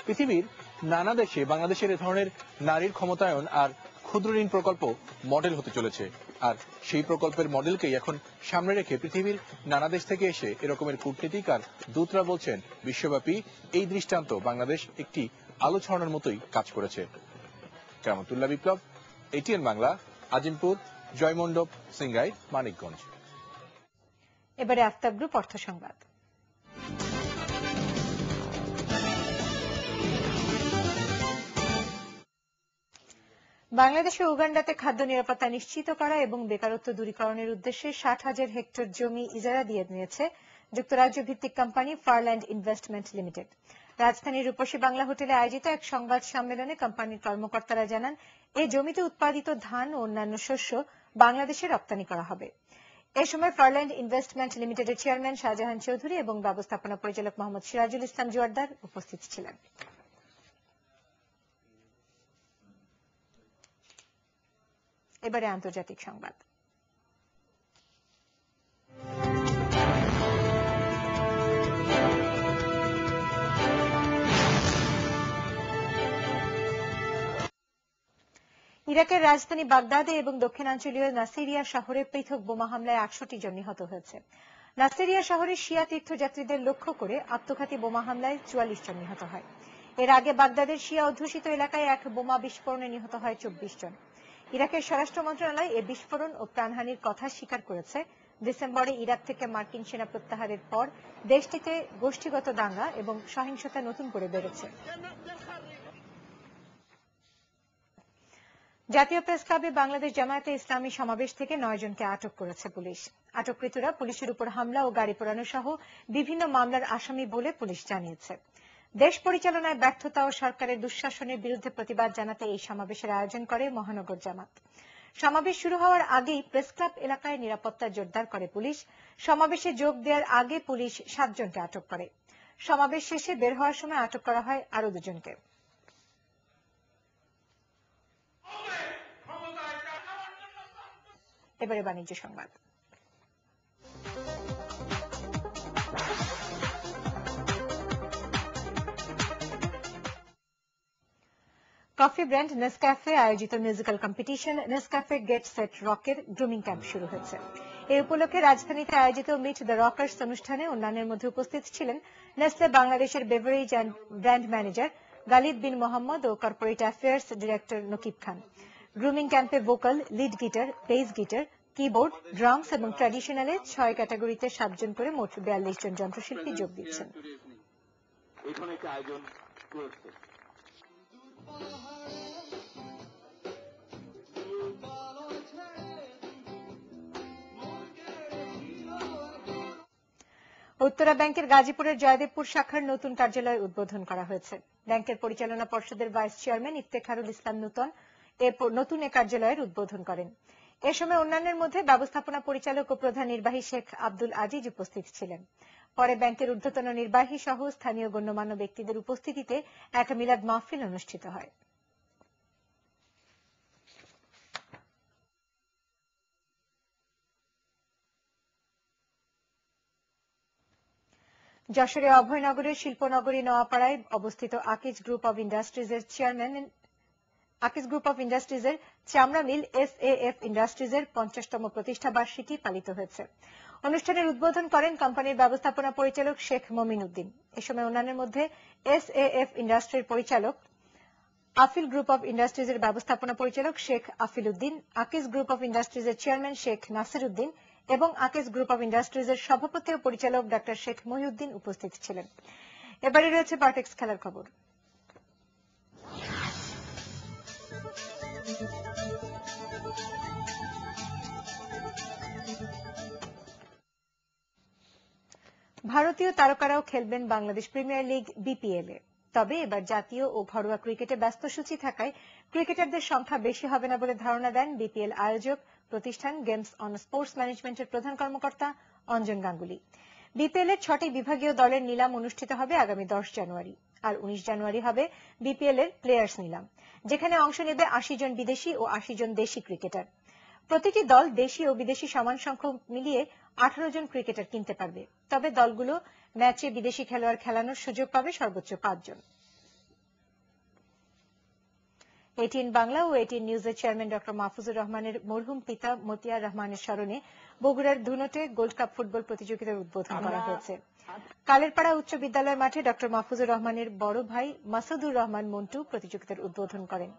পৃথিবীর নানা দেশে বাংলাদেশের এ ধরনের নারীর ক্ষমতায়ন আর ক্ষুদ্র ঋণ প্রকল্প মডেল হতে চলেছে। আর সেই প্রকল্পের মডেলকেই এখন সামনে রেখে পৃথিবীর নানা দেশ থেকে এসে এরকমের কূটনীতিক আর দূতরা বলছেন বিশ্বব্যাপী এই দৃষ্টান্ত বাংলাদেশ একটি আলো ছড়ানোর মতোই কাজ করেছে। কেরামতুল্লাহ বিপ্লব, এটিএন বাংলা, আজিমপুর, জয়মণ্ডপ, সিংগাই, মানিকগঞ্জ। এবারে আফতাব গ্রুপ অর্থ সংবাদ। বাংলাদেশ ও উগান্ডাতে খাদ্য নিরাপত্তা নিশ্চিত করা এবং বেকারত্ব দূরীকরণের উদ্দেশ্যে 60,000 হেক্টর জমি ইজারা দিয়ে নিয়েছে যুক্তরাজ্য ভিত্তিক কোম্পানি ফারল্যান্ড ইনভেস্টমেন্ট লিমিটেড। রাজধানীর রূপসী বাংলা হোটেলে আয়োজিত এক সংবাদ সম্মেলনে কোম্পানির কর্মকর্তারা জানান, এই জমিতে উৎপাদিত ধান ও অন্যান্য শস্য বাংলাদেশে রপ্তানি করা হবে। এ সময় ফারল্যান্ড ইনভেস্টমেন্ট লিমিটেডের চেয়ারম্যান শাহজাহান চৌধুরী এবং ব্যবস্থাপনা পরিচালক মোহাম্মদ সিরাজুল ইসলাম জোয়ারদার উপস্থিত ছিলেন। এবারে আন্তর্জাতিক সংবাদ। ইরাকের রাজধানী বাগদাদে এবং দক্ষিণাঞ্চলীয় নাসিরিয়া শহরে পৃথক বোমা হামলায় 68 জন নিহত হয়েছে। নাসিরিয়া শহরে শিয়া তীর্থযাত্রীদের লক্ষ্য করে আত্মঘাতী বোমা হামলায় 44 জন নিহত হয়। এর আগে বাগদাদের শিয়া অধ্যুষিত এলাকায় এক বোমা বিস্ফোরণে নিহত হয় 24 জন। ইরাকের স্বরাষ্ট্র মন্ত্রণালয় এ বিস্ফোরণ ও প্রাণহানির কথা স্বীকার করেছে। ডিসেম্বরে ইরাক থেকে মার্কিন সেনা প্রত্যাহারের পর দেশটিতে গোষ্ঠীগত দাঙ্গা এবং সহিংসতা নতুন করে বেড়েছে। জাতীয় প্রেস ক্লাবে বাংলাদেশ জামায়াতে ইসলামী সমাবেশ থেকে 9 জনকে আটক করেছে পুলিশ। আটককৃতরা পুলিশের উপর হামলা ও গাড়ি পোড়ানো সহ বিভিন্ন মামলার আসামি বলে পুলিশ জানিয়েছে। দেশ পরিচালনায় ব্যর্থতা ও সরকারের দুঃশাসনের বিরুদ্ধে প্রতিবাদ জানাতে এই সমাবেশের আয়োজন করে মহানগর জামাত। সমাবেশ শুরু হওয়ার আগেই প্রেস ক্লাব এলাকায় নিরাপত্তা জোরদার করে পুলিশ। সমাবেশে যোগ দেওয়ার আগে পুলিশ 7 জনকে আটক করে। সমাবেশ শেষে বের হওয়ার সময় আটক করা হয় আরো 2 জনকে। এবারে বাণিজ্য সংবাদ। কফি ব্র্যান্ড নেসক্যাফে আয়োজিত musical competition Nescafe get set রকের গ্রুমিং ক্যাম্প শুরু হয়েছে। এই উপলক্ষে রাজধানীতে আয়োজিত মিট দ্য রকার্স অনুষ্ঠানে অন্যান্যের মধ্যে উপস্থিত ছিলেন নেসলে বাংলাদেশের beverage and brand manager Ghalib bin Mohammad ও corporate affairs director Nakib Khan. Grooming ক্যাম্পে vocal, lead guitar, bass guitar, keyboard, drums এবং ট্র্যাডিশনালে 6 ক্যাটাগরিতে 7 জন করে মোট 42 জন যন্ত্রশিল্পী যোগ দিচ্ছেন। উত্তরা ব্যাংকের গাজীপুরের জয়দেবপুর শাখার নতুন কার্যালয় উদ্বোধন করা হয়েছে। ব্যাংকের পরিচালনা পর্ষদের ভাইস চেয়ারম্যান ইফতেখারুল ইসলাম নতুন এ কার্যালয়ের উদ্বোধন করেন। এ সময় অন্যান্যের মধ্যে ব্যবস্থাপনা পরিচালক ও প্রধান নির্বাহী শেখ আব্দুল আজিজ উপস্থিত ছিলেন। পরে ব্যাংকের ঊর্ধ্বতন নির্বাহী সহ স্থানীয় গণ্যমান্য ব্যক্তিদের উপস্থিতিতে এক মিলাদ মাহফিল অনুষ্ঠিত হয়। যশোরে অভয়নগরের শিল্পনগরী নোয়াপাড়ায় অবস্থিত আকিজ গ্রুপ অব ইন্ডাস্ট্রিজের চামড়া মিল SAF ইন্ডাস্ট্রিজের 50তম প্রতিষ্ঠা বার্ষিকী পালিত হয়েছে। অনুষ্ঠানের উদ্বোধন করেন কোম্পানির ব্যবস্থাপনা পরিচালক শেখ মমিন উদ্দিন। এ সময় অন্যান্যের মধ্যে SAF ইন্ডাস্ট্রির পরিচালক, আফিল গ্রুপ অব ইন্ডাস্ট্রিজের ব্যবস্থাপনা পরিচালক শেখ আফিল উদ্দিন, আকিজ গ্রুপ অব ইন্ডাস্ট্রিজের চেয়ারম্যান শেখ নাসির উদ্দিন এবং আকিজ গ্রুপ অব ইন্ডাস্ট্রিজের সভাপতি ও পরিচালক ডক্টর শেখ মহিউদ্দিন উপস্থিত ছিলেন। এবারে রয়েছে পার্টেক্স খেলার খবর। ভারতীয় তারকারাও খেলবেন বাংলাদেশ প্রিমিয়ার লিগ BPL এ। তবে এবার জাতীয় ও ঘরোয়া ক্রিকেটে ব্যস্ত সূচি থাকায় ক্রিকেটারদের সংখ্যা বেশি হবে না বলে ধারণা দেন BPL আয়োজক প্রতিষ্ঠান গেমস অন স্পোর্টস ম্যানেজমেন্টের প্রধান কর্মকর্তা অঞ্জন গাঙ্গুলি। BPL এর 6টি বিভাগীয় দলের নিলাম অনুষ্ঠিত হবে আগামী 10 জানুয়ারি। আর 19 জানুয়ারি হবে BPL এর প্লেয়ার্স নিলাম, যেখানে অংশ নেবে 80 জন বিদেশি ও 80 জন দেশি ক্রিকেটার। প্রতিটি দল দেশি ও বিদেশি সমান সংখ্যক মিলিয়ে 18 জন ক্রিকেটার কিনতে পারবে। তবে দলগুলো ম্যাচে বিদেশি খেলোয়াড় খেলানোর সুযোগ পাবে সর্বোচ্চ 5 জন। এটিএন বাংলা ও এটিএন নিউজের চেয়ারম্যান ডক্টর মাহফুজুর রহমানের মরহুম পিতা মতিয়ার রহমানের স্মরণে বগুড়ার ধুনটে গোল্ড কাপ ফুটবল প্রতিযোগিতার উদ্বোধন করা হয়েছে। কালেরপাড়া উচ্চ বিদ্যালয় মাঠে ডক্টর মাহফুজুর রহমানের বড় ভাই মাসুদুর রহমান মন্টু প্রতিযোগিতার উদ্বোধন করেন।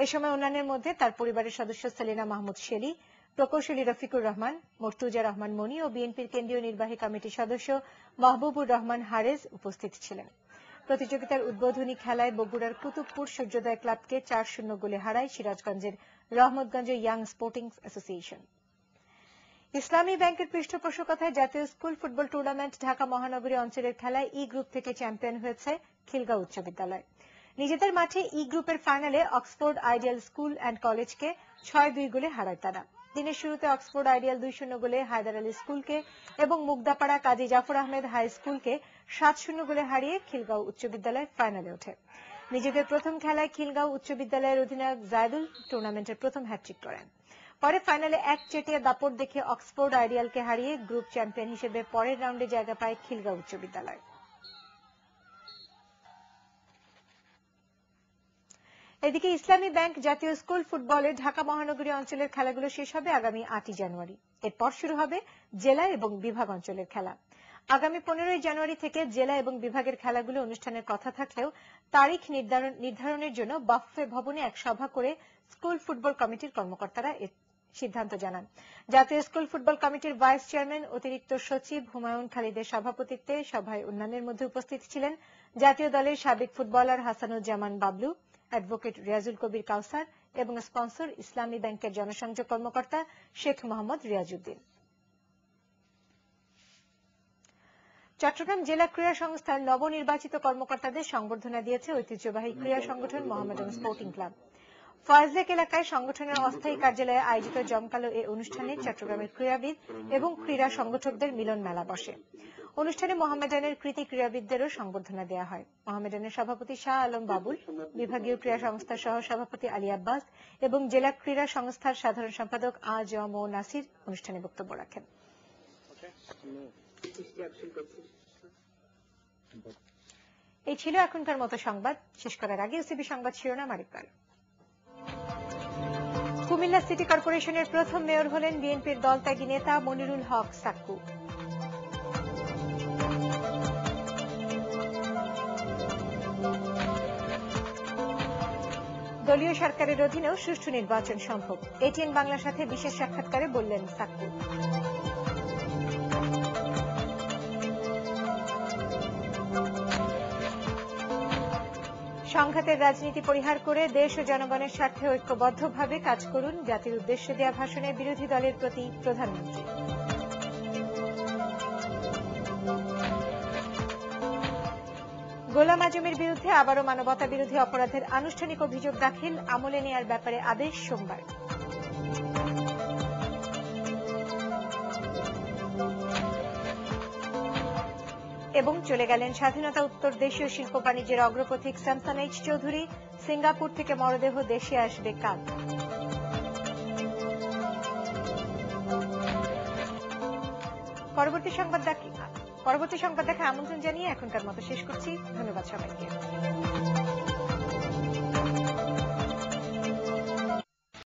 এ সময় অন্যান্যের মধ্যে তার পরিবারের সদস্য সেলিনা মাহমুদ শেলি, প্রকৌশলী রফিকুর রহমান, মর্তুজা রহমান মনি ও বিএনপির কেন্দ্রীয় নির্বাহী কমিটির সদস্য মাহবুবুর রহমান হারেজ উপস্থিত ছিলেন। প্রতিযোগিতার উদ্বোধনী খেলায় বগুড়ার কুতুবপুর সূর্যোদয় ক্লাবকে ৪-০ গোলে হারায় সিরাজগঞ্জের রহমতগঞ্জ ইয়াং স্পোর্টিং অ্যাসোসিয়েশন। ইসলামী ব্যাংকের পৃষ্ঠপোষকতায় জাতীয় স্কুল ফুটবল টুর্নামেন্ট ঢাকা মহানগরী অঞ্চলের খেলায় ই গ্রুপ থেকে চ্যাম্পিয়ন হয়েছে খিলগাঁও উচ্চ বিদ্যালয়। নিজেদের মাঠে ই গ্রুপের ফাইনালে অক্সফোর্ড আইডিয়াল স্কুল অ্যান্ড কলেজকে ৬-২ গোলে হারায় তারা। দিনের শুরুতে অক্সফোর্ড আইডিয়াল ২-০ গোলে হায়দার আলী স্কুলকে এবং মুগদাপাড়া কাজী জাফর আহমেদ হাই স্কুলকে ৭-০ গোলে হারিয়ে খিলগাঁও উচ্চ বিদ্যালয় ফাইনালে ওঠে। নিজেদের প্রথম খেলায় খিলগাঁও উচ্চ বিদ্যালয়ের অধিনায়ক জায়দুল টুর্নামেন্টের প্রথম হ্যাটট্রিক করেন। পরে ফাইনালে এক চেটিয়া দাপট দেখে অক্সফোর্ড আইডিয়ালকে হারিয়ে গ্রুপ চ্যাম্পিয়ন হিসেবে পরের রাউন্ডে জায়গা পায় খিলগাঁও উচ্চ বিদ্যালয়। এদিকে ইসলামী ব্যাংক জাতীয় স্কুল ফুটবলে ঢাকা মহানগরী অঞ্চলের খেলাগুলো শেষ হবে আগামী ৮ই জানুয়ারি। এরপর শুরু হবে জেলা এবং বিভাগ অঞ্চলের খেলা। আগামী ১৫ই জানুয়ারি থেকে জেলা এবং বিভাগের খেলাগুলো অনুষ্ঠানের কথা থাকলেও তারিখ নির্ধারণের জন্য বাফে ভবনে এক সভা করে স্কুল ফুটবল কমিটির কর্মকর্তারা সিদ্ধান্ত জানান। জাতীয় স্কুল ফুটবল কমিটির ভাইস চেয়ারম্যান অতিরিক্ত সচিব হুমায়ুন খালিদের সভাপতিত্বে সভায় অন্যান্যের মধ্যে উপস্থিত ছিলেন জাতীয় দলের সাবেক ফুটবলার হাসানুজ্জামান বাবলু, অ্যাডভোকেট রিয়াজুল কবির কাউসার এবং স্পন্সর ইসলামী ব্যাংকের জনসংযোগ কর্মকর্তা শেখ মোহাম্মদ রিয়াজউদ্দিন। চট্টগ্রাম জেলা ক্রীড়া সংস্থার নবনির্বাচিত কর্মকর্তাদের সংবর্ধনা দিয়েছে ঐতিহ্যবাহী ক্রীড়া সংগঠন মোহামেডান স্পোর্টিং ক্লাব। ফয়েজলেক এলাকায় সংগঠনের অস্থায়ী কার্যালয়ে আয়োজিত জমকালো এই অনুষ্ঠানে চট্টগ্রামের ক্রীড়াবিদ এবং ক্রীড়া সংগঠকদের মিলন মেলা বসে। অনুষ্ঠানে মোহামেডানের কৃতি ক্রীড়াবিদদেরও সংবর্ধনা দেওয়া হয়। মোহামেডানের সভাপতি শাহ আলম বাবুল, বিভাগীয় ক্রীড়া সংস্থার সহ সভাপতি আলী আব্বাস এবং জেলা ক্রীড়া সংস্থার সাধারণ সম্পাদক আ.জ.ম নাসির অনুষ্ঠানে বক্তব্য রাখেন। এই ছিল এখনকার মতো সংবাদ। শেষ করার আগে ওসিবি সংবাদ শিরোনাম আরেকবার। কুমিল্লা সিটি কর্পোরেশনের প্রথম মেয়র হলেন বিএনপির দলত্যাগী নেতা মনিরুল হক সাক্কু। দলীয় সরকারের অধীনেও সুষ্ঠু নির্বাচন সম্ভব, এটিএন বাংলার সাথে বিশেষ সাক্ষাৎকারে বললেন সাক্কু। সংঘাতের রাজনীতি পরিহার করে দেশ ও জনগণের স্বার্থে ঐক্যবদ্ধভাবে কাজ করুন, জাতির উদ্দেশ্যে দেয়া ভাষণে বিরোধী দলের প্রতি প্রধানমন্ত্রী। গোলাম আজমের বিরুদ্ধে আবারও মানবতা বিরোধী অপরাধের আনুষ্ঠানিক অভিযোগ দাখিল, আমলে নেয়ার ব্যাপারে আদেশ সোমবার। এবং চলে গেলেন স্বাধীনতা উত্তর দেশীয় শিল্প বাণিজ্যের অগ্রপথিক সামসান চৌধুরী। সিঙ্গাপুর থেকে মরদেহ দেশে আসবে কাল। পরবর্তী সংবাদ দেখা আমন্ত্রণ জানিয়ে এখনকার মতো শেষ করছি। ধন্যবাদ সবাইকে।